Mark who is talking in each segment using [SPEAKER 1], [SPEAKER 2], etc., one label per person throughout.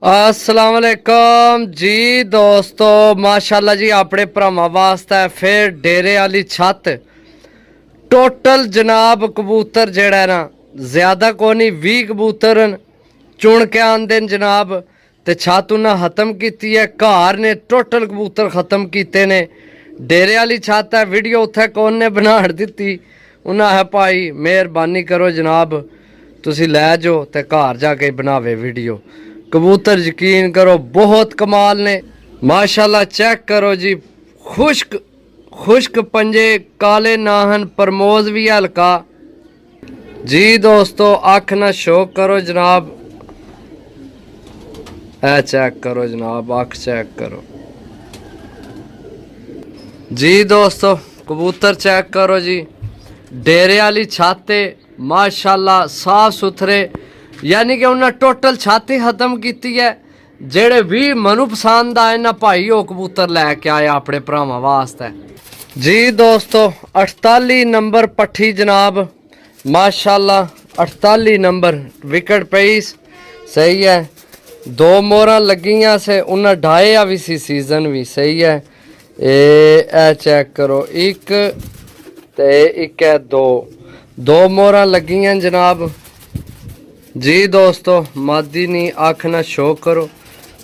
[SPEAKER 1] अस्सलाम वालेकुम जी दोस्तों, माशाल्लाह जी अपने भरावां वास्ते फिर डेरे वाली छत टोटल जनाब कबूतर जेड़ा है ना ज्यादा को नहीं 20 कबूतर चुन के आंदे जनाब ते छत उन्हें खत्म की है। घर ने टोटल कबूतर खत्म किए ने। डेरे वाली छत है, वीडियो उत्थे कौन ने बना दी। उन्हें है भाई मेहरबानी करो जनाब तुसी लै जाओ ते घर जाके बनावे वीडियो। कबूतर यकीन करो बहुत कमाल ने माशाल्लाह। चेक करो जी, खुश्क खुश्क पंजे, काले नाहन, प्रमोद भी हल्का जी दोस्तों। अख ना शौक करो जनाब, ऐ चेक करो जनाब, अख चेक करो जी दोस्तों। कबूतर चेक करो जी, डेरे वाली छाते माशाल्लाह साफ सुथरे, यानी कि उन्हें टोटल छत ही खत्म की है। जेड़े भी मनु पसंद आए ना भाई वो कबूतर लैके आए अपने भरावां वास्ते जी दोस्तों। 48 नंबर पट्ठी जनाब माशाल्लाह, 48 नंबर विकेट पईस सही है। दो मोहर लगियां से उन्हें ढाया भी सी, सीजन भी सही है। ए चेक करो, एक ते एक है दो मोहर लगियां जनाब जी दोस्तों। मादी नहीं अख ना शो करो।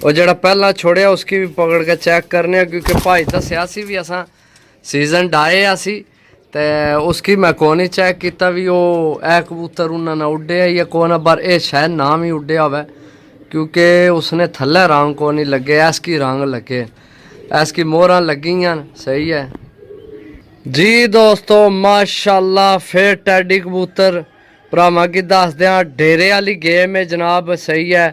[SPEAKER 1] और जड़ा पहला छोड़िया उसकी भी पकड़ के चेक करने, क्योंकि भाई दसिया सी भी असा सीजन डाए सी ते उसकी मैं को नहीं चेक किया भी वो ए कबूतर उन्होंने उड्डे या कौन बार ये शायद नाम ही उड्डे हुआ, क्योंकि उसने थल्ले रंग को नहीं लगे, ऐसकी रंग लगे, ऐसकी मोहर लगियां सही है जी दोस्तों। माशाल्लाह फिर टैडी कबूतर भरावां की दस दें, डेरे वाली गेम है जनाब सही है।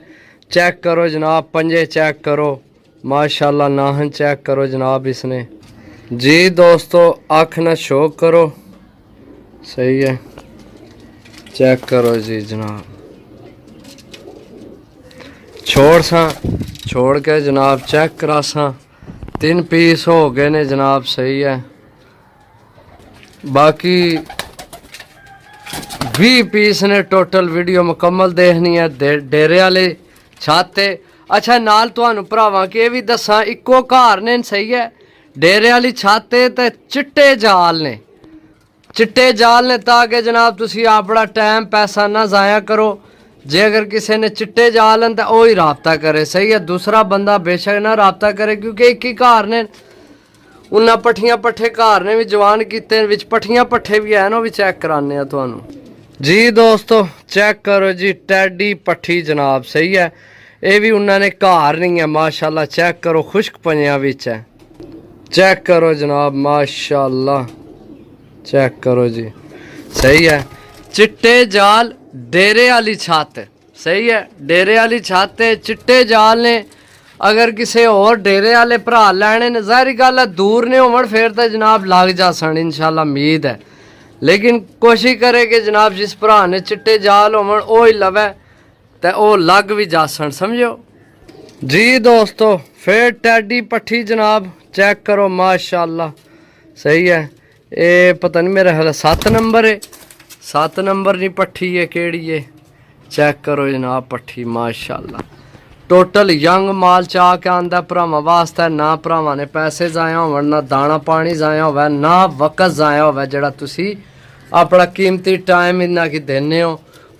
[SPEAKER 1] चेक करो जनाब, पंजे चेक करो माशाल्लाह, नाहन चेक करो जनाब इसने जी दोस्तों। अख ना शो करो सही है, चेक करो जी जनाब। छोड़ के जनाब चेक करा सा, 3 पीस हो गए ने जनाब सही है। बाकी 20 पीस ने टोटल। वीडियो मुकम्मल देखनी है डेरे वाले छाते। अच्छा नाल तुहानू भरावां के भी दसा, इक्को घर ने सही है। डेरे वाली छाते ते चिट्टे जाल ने, चिट्टे जाल ने, ताकि जनाब तुसी अपना टाइम पैसा ना जाया करो। जे अगर किसी ने चिट्टे जाल हैं तो वही राबता करे सही है, दूसरा बंदा बेशक ना राबता करे, क्योंकि एक ही घर ने। उन्हें पट्ठियां पट्ठे घर ने भी जवान किते, विच पट्ठियां पट्ठे भी है ना, भी चेक कराने तुहानू जी दोस्तों। चेक करो जी टैडी पट्ठी जनाब सही है। ये भी उन्होंने घर नहीं है माशाल्लाह। चेक करो खुश्क पंजियां विच है, चेक करो जनाब माशाल्लाह, चेक करो जी सही है। चिट्टे जाल डेरे वाली छत सही है, डेरे वाली छत चिट्टे जाल ने। अगर किसी और डेरे वाले भरा लैने ने, ज़ाहिर गल है दूर ने होवन फिर तो जनाब लग जा सन इंशाल्लाह, उम्मीद है। लेकिन कोशिश करे कि जनाब जिस भरा ने चिट्टे जाल होवन वो ही लवे तो वो लग भी जा सन, समझो जी दोस्तों। फिर टैडी पट्ठी जनाब चेक करो माशाल्लाह सही है। ये पता नहीं मेरा ख्याल 7 नंबर है, 7 नंबर नहीं पट्ठी है केड़ी है, चेक करो जनाब पट्ठी माशाल्लाह। टोटल यंग माल चाह के आंदा भरावां वास्ते। ना भरावां ने पैसे जाया हो, ना दाना पानी जाया हो, ना वक्त जाया हो, जड़ा तुसी अपना कीमती टाइम इन्ना की देने हो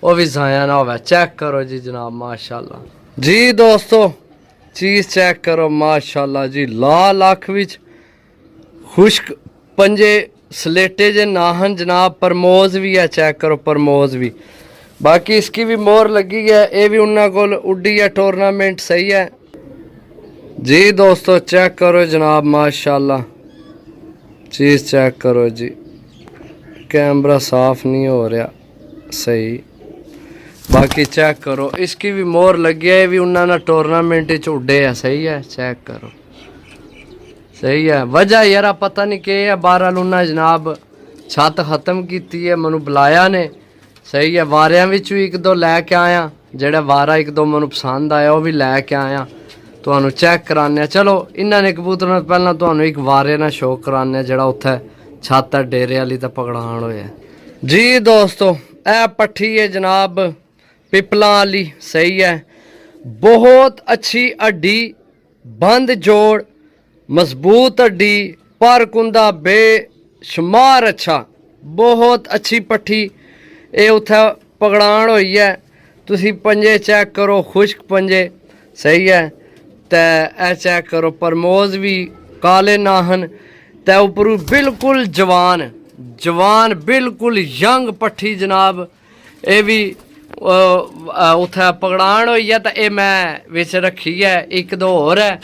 [SPEAKER 1] वो भी जाया ना हो। चेक करो जी जनाब माशाल्लाह जी दोस्तों। चीज़ चेक करो माशाल्लाह जी, लाल अख विच खुश्क पंजे, सलेटे जे नाहन जनाब। प्रमोज भी है, चेक करो प्रमोज भी। बाकी इसकी भी मोहर लगी है, ये भी उन्होंने को उड्डी है टूर्नामेंट सही है जी दोस्तों। चेक करो जनाब माशाल्लाह, चीज़ चेक करो जी। कैमरा साफ नहीं हो रहा सही, बाकी चेक करो इसकी भी मोहर लगी है, ये भी उन्होंने टूर्नामेंट उड्डे है सही है। चेक करो सही है। वजह यार पता नहीं क्या है, बहरहाल उन्हें जनाब छत खत्म की है, मनु बुलाया ने सही है। वारियां विचों 1-2 लैके आया, जेड़ा वारा 1-2 मनु पसंद आया वो भी लैके आया, तुहानू चेक कराने। चलो इन्होंने कबूतर पहला तुहानू एक वारे ना शो कराने जेड़ा उत्थे छत डेरे वाली तो पकड़ान होया जी दोस्तों। ए पट्ठी है जनाब पिपला वाली सही है। बहुत अच्छी हड्डी, बंद जोड़, मजबूत हड्डी, पर कुंदा बेशुमार अच्छा, बहुत अच्छी पट्ठी। ये उत्थे पगड़ान होई है, तुसी पंजे चेक करो, खुश्क पंजे सही है। ते ए चेक करो, परमोज भी काले नाहन, ते उपरू बिल्कुल जवान जवान बिल्कुल यंग पट्ठी जनाब। ये भी उत्थे पगड़ान होई है, तो ये मैं विच रखी है। एक दो होर है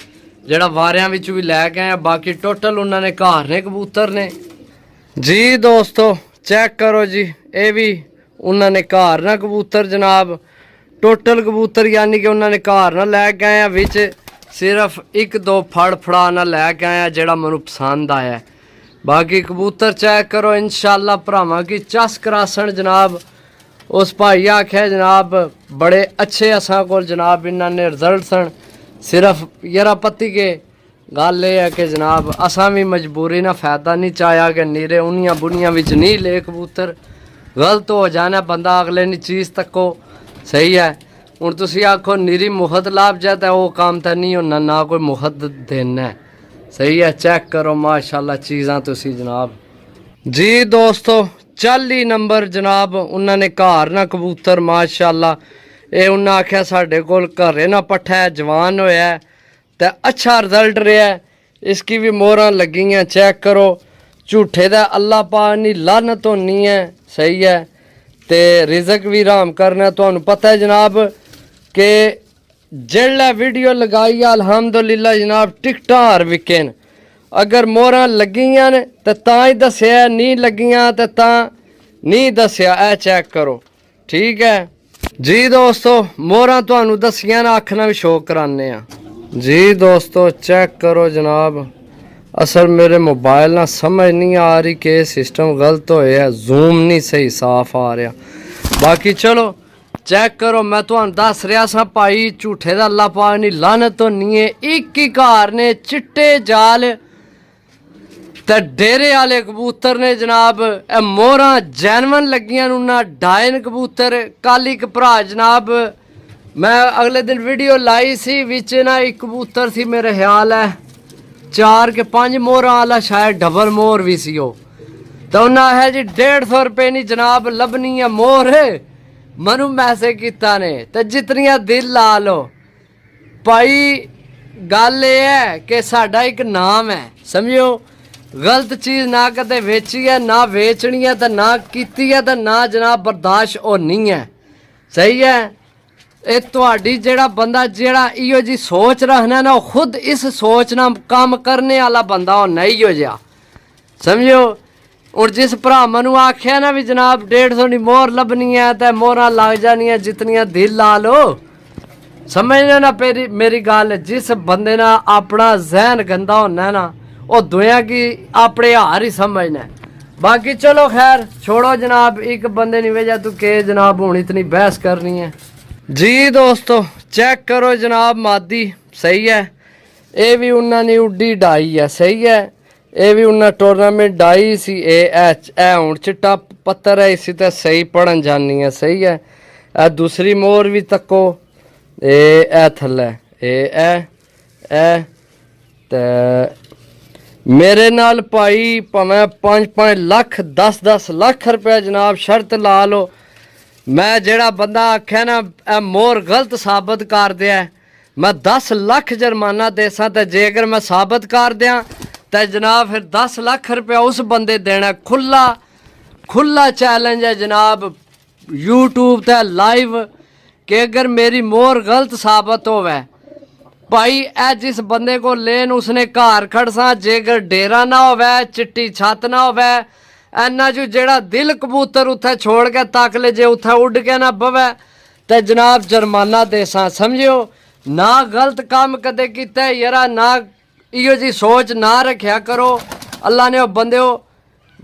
[SPEAKER 1] जेड़ा वारियां विच भी लैके आया, बाकी टोटल उन्होंने घर ने कबूतर ने जी। दोस्तों चेक करो जी, ये भी उन्होंने घर ना कबूतर जनाब, टोटल कबूतर यानी कि उन्होंने घर ना लैके आया, विच सिर्फ एक दो फड़ा ना लैके आया जेड़ा मैनू पसंद आया। बाकी कबूतर चेक करो, इंशाल्लाह भरावां की चस करासन जनाब। उस भाई आख्या जनाब बड़े अच्छे असां कोल जनाब इन्होंने रिजल्ट सन, सिर्फ यरा पत्ती के गल ये है कि जनाब असां भी मजबूरी ना फायदा नहीं चाया कि नीरे उनियां बुनियां विच नहीं ले कबूतर, गलत हो जाना बंदा अगले नी चीज़ तको सही है। हुण तुसीं आखो नीरी मुहत लाभ जाए तो वो काम तो नहीं होना, ना कोई मुहत देना है सही है। चेक करो माशाल्लाह चीज़ां तुसीं जनाब जी। दोस्तों 40 नंबर जनाब उन्होंने घर ना कबूतर माशाल्लाह, ये उन्हें आख्या साढ़े कोल घरे ना पट्ठा है, जवान होया है तो अच्छा रिजल्ट रहा है। इसकी भी मोहरां लगी हैं, चेक करो। झूठे दा अल्लाह पाक नी लानत होनी है सही है, तो रिजक भी राम करना। तो पता है जनाब कि जेल्लै वीडियो लगाई है अल्हम्दुलिल्लाह जनाब टिकटां हर विके न। अगर मोहरां लगियां ने तो तां ही दस्सिया, नहीं लगियां तो तां नहीं दस्सिया। ए चेक करो ठीक है जी। दोस्तों मोहरां तुहानू दस्सियां ना, आखना भी शो कराने जी। दोस्तों चेक करो जनाब, असल मेरे मोबाइल ना समझ नहीं आ रही कि सिस्टम गलत होया, जूम नहीं सही साफ आ रहा। बाकी चलो चेक करो, मैं तुहानू दस रहा सा भाई झूठे दा अल्लाह पाक नी लानत होनी है। एक ही घर ने चिट्टे जाल ते डेरे वाले कबूतर ने जनाब, मोहरां जैनवन लगियां ना, डायन कबूतर। कल एक भरा जनाब मैं अगले दिन वीडियो लाई सी, विच ना एक कबूतर सी मेरे ख्याल है 4 के 5 मोहरां वाला, शायद डबल मोहर भी सी। तो उन्हें आखिया जी 150 रुपये नहीं जनाब लभनी है मोहर। मनु मैसेज किता ने तो जितनियां दिल ला लो भाई। गल ये है कि साडा एक नाम है समझो, गलत चीज़ ना कदे वेची है, ना वेचनी है, तो ना कीती है, तो ना जनाब बर्दाश्त होनी है सही है। ये तुहाडी जेड़ा बंदा जेड़ा इहो जी सोच रखना ना, खुद इस सोच ना काम करने वाला बंदा होना ही हो जा समझो। और जिस भरा मैनू आख्या ना भी जनाब 150 की मोहर लभनी है, तो मोहरां लग जानियां जितनियां दिल ला लो। समझना ना मेरी गल, जिस बंदे ना अपना जहन गंदा होना है ना, वो दुनिया की अपने हार ही समझना। बाकी चलो खैर छोड़ो जनाब, एक बंदे नहीं भेजा तू के जनाब हूँ इतनी बहस करनी है जी। दोस्तों चेक करो जनाब मादी सही है, ये भी उन्होंने उड्डी डाई है सही है। ये भी उन्हें टूरनामेंट डाई सी, ए हूँ चिट्टा पत्थर है, इसी तो सही पढ़न जानी है सही है। ए दूसरी मोहर भी तको, ए थल्ले ए मेरे नाल भाई भावें 5-5 लाख 10-10 लाख रुपया जनाब शर्त ला लो। मैं जेड़ा बंदा आख्या ना मोहर गलत साबित कर दिया, मैं 10 लाख जुर्माना देसा। तो जे अगर मैं साबित कर दिया तो जनाब फिर 10 लाख रुपया उस बंदे देना। खुला चैलेंज है जनाब यूट्यूब ते लाइव, कि अगर मेरी मोहर गलत साबित होवे भाई ए जिस बंदे को लेन उसने घर खड़सा, जेकर डेरा ना होवे, चिट्टी छत ना होवे, एना जो जेड़ा दिल कबूतर उत्थे छोड़ के तक ले, जे उत्थे उड़ के ना बवे तो जनाब जुर्माना देसा समझियो। ना गलत काम कदे कीता यारा, ना इहो जी सोच ना रखा करो। अल्लाह ने बंदे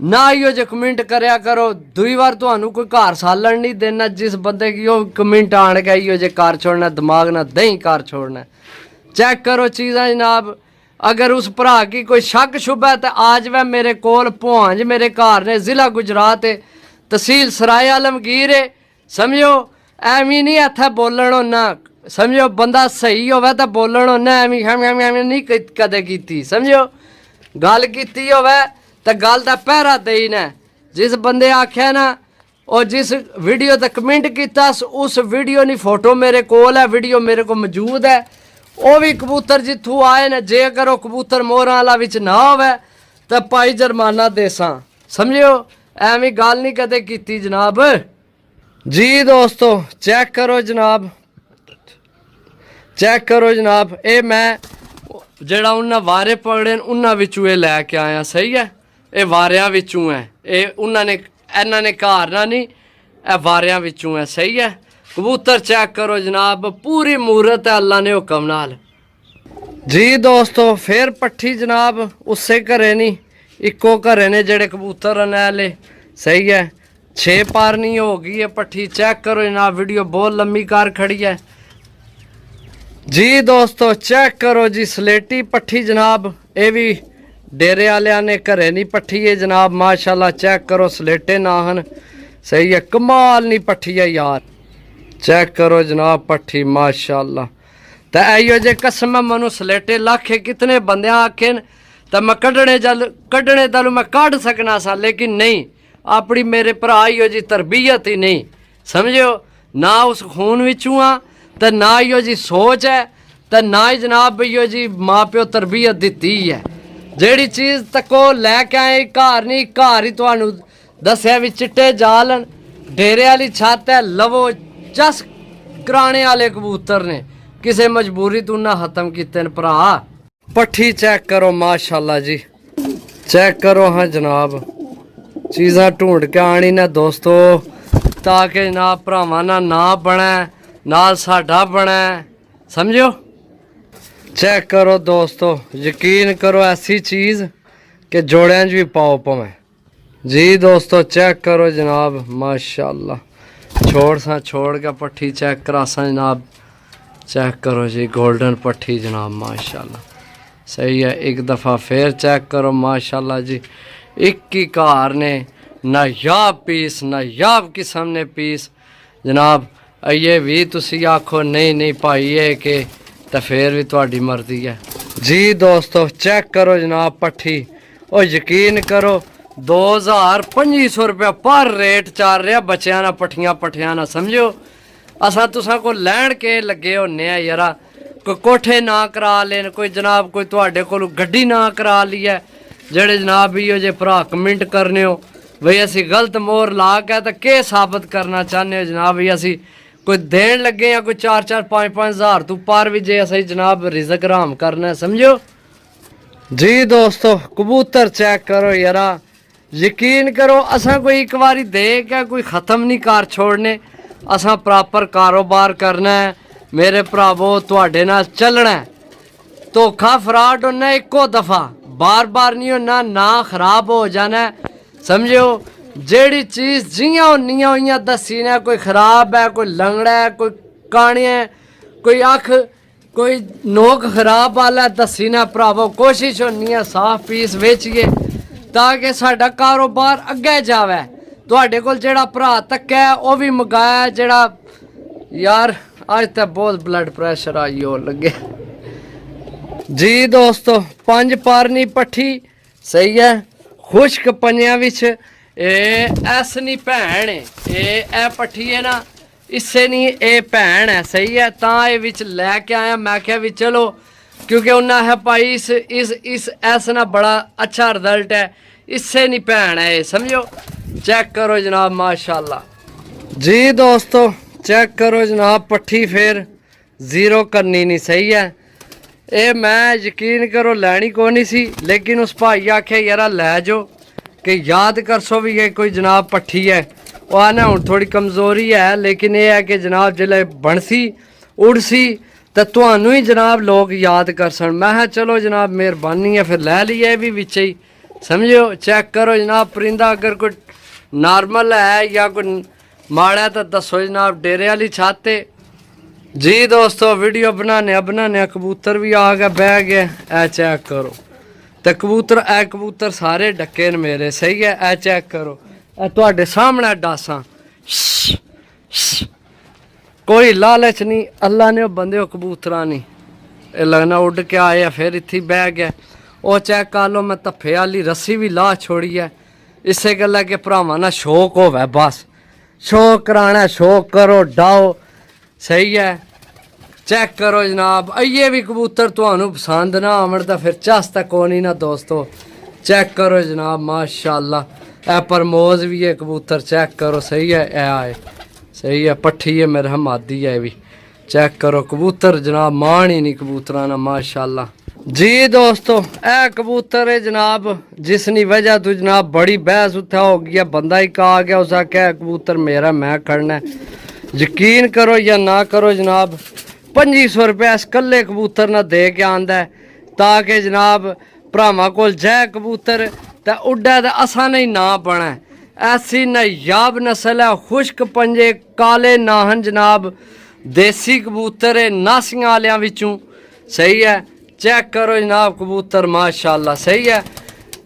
[SPEAKER 1] ना इहो जे कमेंट करया करो। दुई बार तुहानू कोई घर सालन नहीं देना, जिस बंदे की वो कमेंट आन के इहो जे कर छोड़ना, दिमाग ना दही कर छोड़ना। चेक करो चीज़ां जनाब। अगर उस भरा की कोई शक शुभ है तो आज वह मेरे कोल भुआंज मेरे घर ने, ज़िला गुजरात है, तहसील सराय आलमगीर है समझो। एवं नहीं इत्थे बोलन होना, ਸਮਝਿਓ ਬੰਦਾ ਸਹੀ ਹੋਵੇ ਤਾਂ ਬੋਲਣ ਉਹਨੇ ਐਵੇਂ ਨਹੀਂ ਕਦੇ ਕੀਤੀ। ਸਮਝਿਓ ਗੱਲ ਕੀਤੀ ਹੋਵੇ ਤਾਂ ਗੱਲ ਦਾ ਪਹਿਰਾ ਦੇਈ ਨਾ। ਜਿਸ ਬੰਦੇ ਆਖਿਆ ਨਾ और जिस वीडियो तक कमेंट किया उस वीडियो की फोटो मेरे कोल है, वीडियो मेरे को मौजूद है। वो भी कबूतर जिथों आए ने, जे अगर वो कबूतर मोहर वाला विच ना होवे तो भाई जुर्माना देसा। समझियो एवं गल नहीं कदे की जनाब जी। दोस्तों चेक करो जनाब, चेक करो जनाब, ये मैं जेड़ा उन्हें वारे पकड़े उन्होंने विचों लैके आया। सही है, ये वारियां विचों है, ये उन्होंने इन्हों ने घर ना नहीं, यह वारियां विचों है। सही है, कबूतर चेक करो जनाब, पूरी मूरत है अल्लाह ने हुक्म नाल जी। दोस्तों फिर पट्ठी जनाब उससे घरे नहीं, इको घरे ने जेड़े कबूतर ने। सही है, 6 पारनी हो गई है पट्ठी। चेक करो जनाब, वीडियो बहुत लंबी कार खड़ी है जी। दोस्तों चेक करो जी, स्लेटी पट्ठी जनाब, ये भी डेरे वाले ने घरे नहीं पट्ठी है जनाब। माशाल्लाह चेक करो, स्लेटे ना हन। सही है, कमाल नहीं पट्ठी है यार। चेक करो जनाब पट्ठी माशाल्लाह। तो आइयो जे कसम मनु स्लेटे लाखे कितने बंदे आखे तो मैं कढ़ने दलू मैं काढ़ सकना सा, लेकिन नहीं, अपनी मेरे भरा आइयो जी तरबियत ही नहीं। समझो ना उस खून विचों आ, तो ना इो जी सोच है, तो ना ही जनाब इो जी माँ प्यो तरबियत दी है। ਜਿਹੜੀ चीज़ तको लैके आए घर नहीं, घर ही तुहानू दस्या भी चिट्टे जाल डेरे वाली छत है, लवो जस कराने वाले कबूतर ने, किसी मजबूरी तू ना खत्म किते न भरा। पट्ठी चेक करो माशाल्लाह जी, चेक करो। हाँ जनाब चीज़ां ढूंढ के आनी ना दोस्तों, ताकि जनाब भरावां ना बने नाल साडा बने। समझो चेक करो दोस्तों, यकीन करो ऐसी चीज़ कि जोड़ियां भी पाओ पवें जी। दोस्तों चेक करो जनाब माशाल्लाह, छोड़ के पट्ठी चेक करा सा जनाब। चेक करो जी, गोल्डन पट्ठी जनाब माशाल्लाह। सही है, एक दफ़ा फिर चेक करो माशाल्लाह जी। एक ही कार ने नायाब पीस, नायाब किस्म ने पीस जनाब। ये भी तुसी आखो नहीं भाई है कि तो फिर भी थोड़ी मर्जी है जी। दोस्तों चेक करो जनाब पट्ठी, और यकीन करो 2500 रुपया पर रेट चल रहा बच्चों ना पट्ठियां ना। समझो असा तुसा को लैन के लगे होने यार, कोई कोठे ना करा लेन, कोई जनाब कोई थोड़े को गड्डी ना करा ली है, जेड़े जनाब इो जे भरा कमेंट करने हो बई असी गलत मोहर ला के तो के साबित करना चाहते हो जनाब भी असी कोई देन लगे या कोई 4-4 5-5 हज़ार तू पार भी जे असं जनाब रिजक हराम करना है। समझो जी। दोस्तों कबूतर चेक करो यारा, यकीन करो असा कोई एक बारी दे के कोई ख़त्म नहीं कर छोड़ने, असा प्रॉपर कारोबार करना है मेरे भरावो, तुहाडे नाल चलना है। धोखा फ्रॉड होना एको दफ़ा, बार बार नहीं होना, ना खराब हो जाना है। समझो जेड़ी चीज़ जियां होनियां होइयां दसी ने, कोई खराब है, कोई लंगड़ा है, कोई कानी है, कोई अख कोई नोक खराब वाला दसी ने भरावो। कोशिश होनी है साफ पीस बेचिए ताकि साडा कारोबार अगे जावे। तुहाडे कोल जेड़ा भरा तक्का है वो भी मंगाया, जेड़ा यार अज तो बहुत ब्लड प्रैशर आई हो लगे जी। दोस्तों 5 पारनी पट्ठी सही है, खुश्क पंजियां विच एस नहीं भैन ए पट्ठी है ना, इससे नहीं ये भैन है। सही है, ता ये विच लैके आया, मैं क्या भी चलो क्योंकि उन्हें है भाई इस ऐस ना बड़ा अच्छा रिजल्ट है, इससे नहीं भैन है ये। समझो चेक करो जनाब माशाल्लाह जी। दोस्तों चेक करो जनाब पट्ठी फिर ज़ीरो करनी नहीं। सही है, ये मैं यकीन करो लैनी को नहीं सी, लेकिन उस भाई आखे यार लै जाओ कि याद कर सो भी है कोई जनाब पट्ठी है। वो आना हूँ थोड़ी कमज़ोरी है, लेकिन ये है कि जनाब जिले बनसी उड़सी तो तुहानू ही जनाब लोग याद कर सन। मैं चलो जनाब मेहरबानी है, फिर लै लिया भी बिच ही। समझो चेक करो जनाब परिंदा अगर कोई नॉर्मल है या कोई माड़ा है तो दसो जनाब डेरे वाली छत जी। दोस्तों वीडियो बनाने कबूतर भी आ गया बह गया, ए चेक करो तो कबूतर सारे डके न मेरे। सही है, ए चेक करो, ए तुहाडे सामने डासा कोई लालच नहीं, अल्लाह ने बंदे कबूतरा नहीं ਇਹ लगना उड़ के आया फिर इत्थे बह गया। ਉਹ ਚੈੱਕ ਕਰ ਲਓ, ਮੈਂ ਧੱਫੇ ਵਾਲੀ ਰੱਸੀ ਵੀ ਲਾ ਛੋੜੀ ਹੈ। ਇਸੇ ਗੱਲਾਂ ਕਿ ਭਰਾਵਾਂ ਨਾਲ ਸ਼ੌਕ ਹੋਵੇ, ਬਸ शौक कराना, शौक करो, डाओ, सही है। चेक करो जनाब, ये भी कबूतर तुहानू पसंद ना आवन तो फिर चस तक कोनी ना दोस्तों। चेक करो जनाब, माशाल्लाह ए परमोज भी है कबूतर, चेक करो, सही है। ए आए सही है, पट्ठी है मेरे हमादी है भी। चेक करो कबूतर जनाब, मान ही नहीं कबूतरा ना, माशाल्लाह जी दोस्तों। ए कबूतर है जनाब, जिसनी वजह तो जनाब बड़ी बहस उत्थे हो गई, बंदा ही कहा गया, उस आख्या कबूतर मेरा मैं खड़ना है। यकीन करो या ना करो जनाब, 2500 रुपया इस कल्ले कबूतर ना दे के आंदा है, ताकि जनाब भरावां कोल जै कबूतर ते उड्डा ते असा नहीं ना बना। ऐसी नायाब नस्ल है, खुश्क पंजे काले नाहन जनाब, देसी कबूतर है नासियां वालियां विचों, सही है। चेक करो जनाब कबूतर, माशाल्लाह सही है।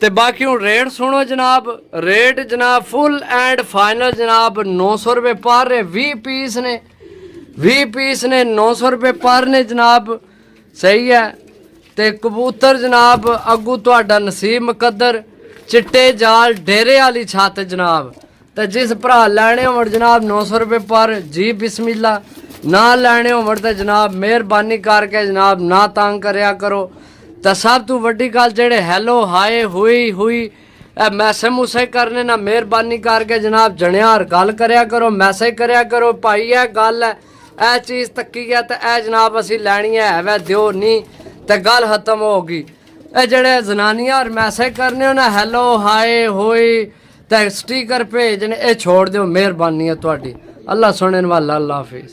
[SPEAKER 1] ते बाकी हूँ रेट सुनो जनाब, रेट जनाब फुल एंड फाइनल जनाब 900 रुपये पर है। 20 पीस ने, 20 पीस ने 900 रुपये पर ने जनाब, सही है। ते कबूतर जनाब अगू तुहाडा नसीब मुकद्दर, चिट्टे जाल डेरे वाली छत जनाब। ते जिस भरा लैने होवन जनाब 900 रुपये पर, जी बिस्मिल्ला। ना लैने होवन ते जनाब मेहरबानी करके जनाब ना तंग करया करो। तो सब तो वड्डी गल जेड़े हैलो हाय हुई मैसेज मूसे करने ना, मेहरबानी करके जनाब जनियार गल करया करो, मैसेज करया करो, भाई यह गल है, यह चीज़ तक्की है तो यह जनाब असी लैनी है वै दिओ नहीं, तो गल खत्म होगी। ये जेड़े जनानियां मैसेज करने हो ना हैलो हाय होई ते स्टीकर भेजने, ये छोड़ दो, मेहरबानी है तुहाडी। अल्लाह सुनने वाला, अल्लाह हाफिज़।